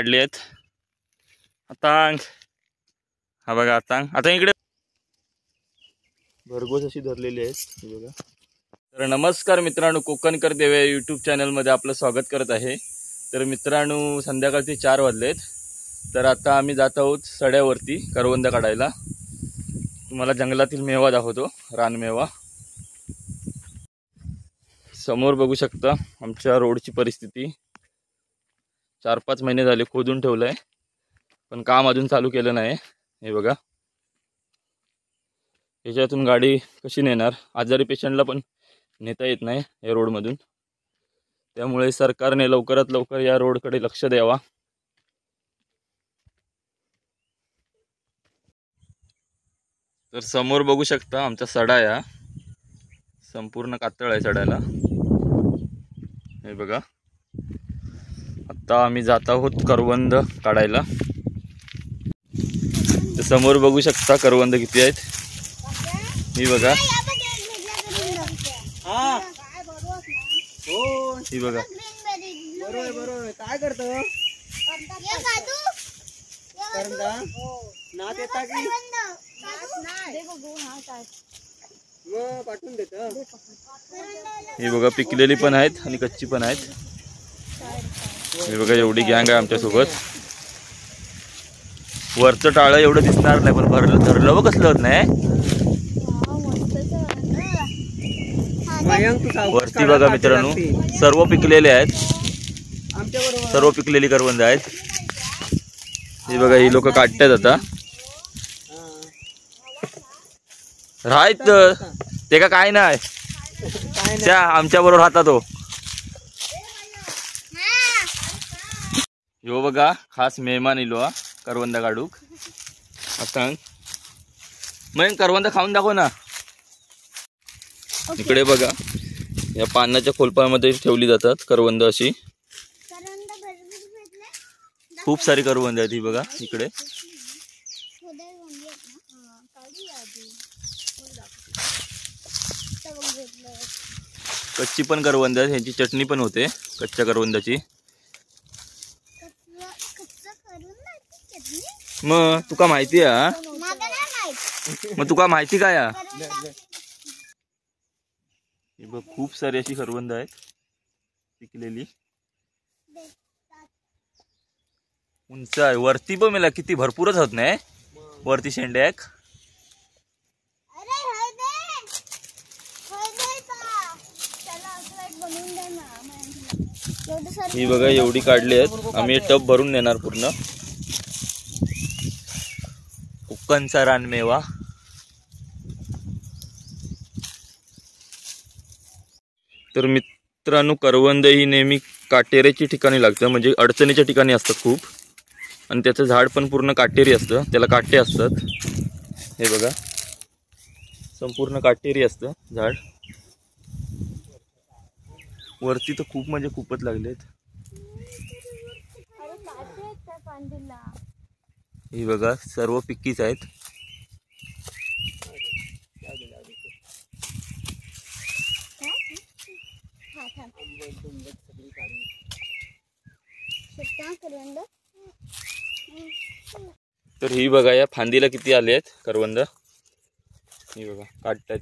काढली आहेत. आतांग हा बघा, आता इकडे भरघोस अशी धरलेली आहेत हे बघा. तर नमस्कार मित्रांनो, कोकणकर देव यूट्यूब चॅनलमध्ये आपलं स्वागत करत आहे. तर मित्रांनो, संध्याकाळचे 4 वाजलेत. तर आता आम्ही जात आहोत सड्यावरती करवंद काढायला. तुम्हाला जंगलातील मेवा दाखवतो, रानमेवा. समोर बघू शकता आमच्या रोडची परिस्थिती. 4-5 महिने झाले खोदून ठेवलंय, पण काम अजून चालू केलं नाही. हे बघा, याच्यातून गाडी कशी नेणार? आजारी पेशंटला पण नेता येत नाही या रोडमधून. त्यामुळे सरकारने लवकरात लवकर या रोडकडे लक्ष द्यावा. तर समोर बघू शकता आमचा सडा, या संपूर्ण कातळ आहे सड्याला. हे बघा, आता आम्ही जात आहोत करवंद काढायला. तर समोर बघू शकता करवंद किती आहेत. ही बघा, ही बघा. बरोबर काय करतो पाठवून देत. ही बघा, पिकलेली पण आहेत आणि कच्ची पण आहेत. हे बघा, एवढी गँग आहे आमच्या सोबत. वरचं टाळं एवढं दिसणार नाही, पण धरलं व कसलं होत नाही. वरती बघा मित्रांनो, सर्व पिकलेले आहेत, सर्व पिकलेली करवंद आहेत. हे बघा, ही लोक काढतात आता. राहत ते का काय नाही, त्या आमच्या बरोबर राहता तो. यो बघा, खास मेहमान इलो करवंद काढूक. आता मग करवंद खाऊन दाखव ना. इकडे बघा, या पानाच्या खोलपामध्ये ठेवली जातात करवंद अशी. खूप सारी करवंद आहेत. ही बघा इकडे. कच्ची पण करवंद आहेत, ह्यांची चटणी पण होते कच्च्या करवंदाची. मग तुका माहिती आहे? मग तुका माहिती काय? खूप सारी अशी करवंद आहेत पिकलेली. उंच आहे. वरती पण मला किती भरपूरच होत नाही वरती शेंड्या. ही बघा, एवढी काढली आहेत. आम्ही टब भरून नेणार पूर्ण. कोकणचा रानमेवा. तर मित्रांनो, करवंद ही नेहमी काटेरीच्या ठिकाणी लागतं, म्हणजे अडचणीच्या ठिकाणी असतात खूप. आणि त्याचं झाड पण पूर्ण काटेरी असतं, त्याला काटे असतात. हे बघा, संपूर्ण काटेरी असतं झाड. वरती तर खूप म्हणजे खूपच लागलेत. ही बघा, सर्व पिक्कीच आहेत. तर ही बघा, या फांदीला किती आले आहेत करवंद. ही बघा, काढतात.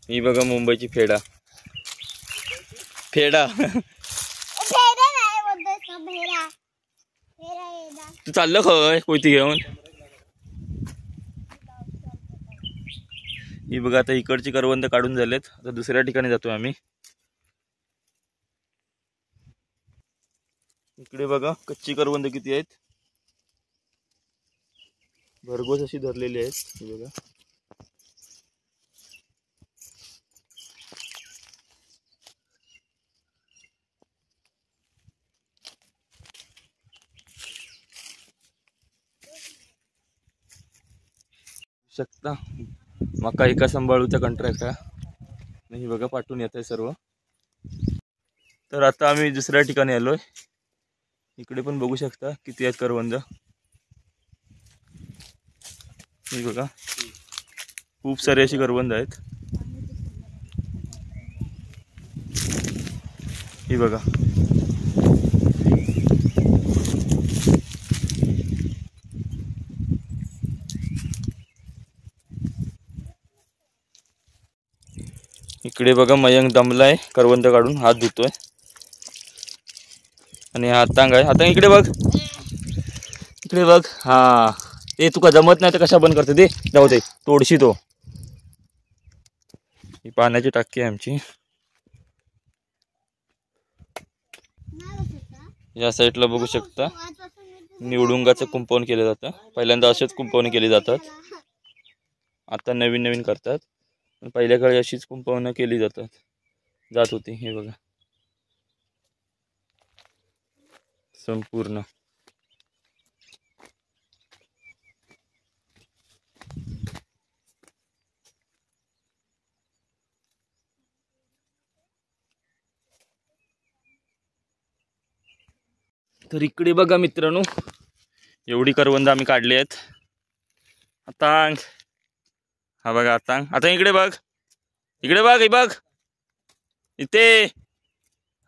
ही बघा, मुंबईची फेडा. फेडा तू चाललं खय कोयती घेऊन? ही बघा, आता इकडची करवंद काढून झालेत. आता दुसऱ्या ठिकाणी जातोय आम्ही. इकडे बघा, कच्ची करवंद किती आहेत. भरघोस अशी धरलेली आहेत. ही बघा, शकता मका एका सांभाळूचा कॉन्ट्रॅक्ट आहे. नाही बघा, पाठवून येत आहे सर्व. तर आता आम्ही दुसऱ्या ठिकाणी आलोय. इकडे पण बघू शकता किती आहेत करवंद. हे बघा खूप सारे अशी करवंद आहेत. हे बघा इकडे बघा मयंक दमलाय करवंद काढून हात धुतोय. आणि हा हातांग आहे. हातांग इकडे बघ, इकडे बघ. हा ते तुका जमत नाही तर कशा बंद करते ते जाऊ दे तोडशी तो. ही पाण्याची टाकी आहे आमची. या साईडला बघू शकता निवडुंगाचं कुंपण केलं जातं. पहिल्यांदा असेच कुंपवणे केली जातात, आता नवीन नवीन करतात. पहिल्या काळी अशीच कुंपवणं केली जात होती. हे बघा संपूर्ण. तर इकडे बघा मित्रांनो एवढी करवंद आम्ही काढली आहेत. हातांग हा बघा हातांग. आता इकडे बघ, इकडे बघ, हे बघ इथे.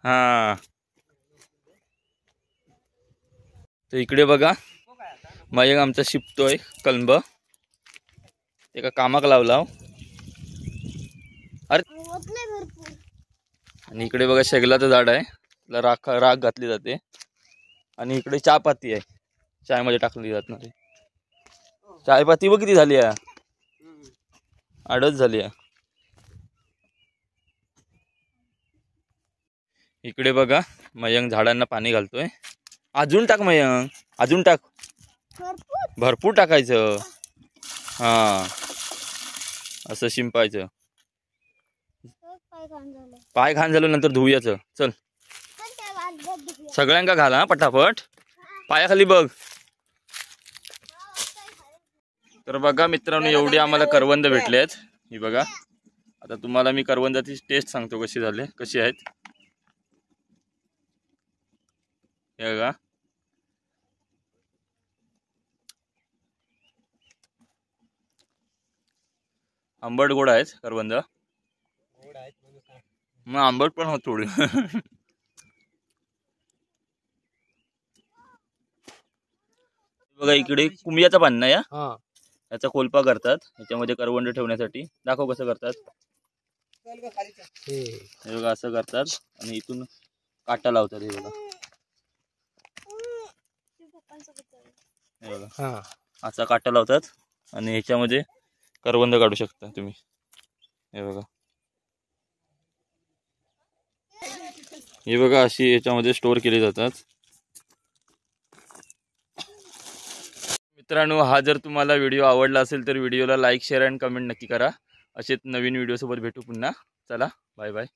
हा तर इकडे बघा मयंक आमचा शिपतोय कलंब. एका कामाक लावला. अरे आणि इकडे बघा शेगलाचं झाड आहे, त्याला राख घातली जाते. आणि इकडे चहापाती आहे, चायमध्ये टाकली जात. चायपाती बघ किती झाली आहे, आडच झाली आहे. इकडे बघा मयंक झाडांना पाणी घालतोय. अजून टाक मयंक, अजून टाक, भरपूर टाकायचं. हा असं शिंपायचं. पाय घाण झालं नंतर धुयाचं. चल सगळ्यांका घाला पटापट. पायाखाली बघ. तर बघा मित्रांनो एवढे आम्हाला करवंद भेटले आहेत. ही बघा आता तुम्हाला मी करवंदाची टेस्ट सांगतो कशी आहेत. हे बघा आंबट गोड आहेत करवंद. मग आंबट पण होत थोडी. बघा इकडे कुंभियाचा पान ना याचा खोलपा करतात याच्यामध्ये करवंद ठेवण्यासाठी. दाखव कसं करतात. हे बघा असं करतात आणि इथून काटा लावतात. हे बघा हे बघा असा काटा लावतात आणि ह्याच्यामध्ये करवंद काढू शकता तुम्ही. हे बघा हे बघा अशी याच्यामध्ये स्टोअर केली जातात. मित्रांनो हा जर तुम्हाला व्हिडिओ आवडला असेल तर व्हिडिओला लाईक शेअर आणि कमेंट नक्की करा. असेच नवीन व्हिडिओ सोबत भेटू पुन्हा. चला बाय बाय.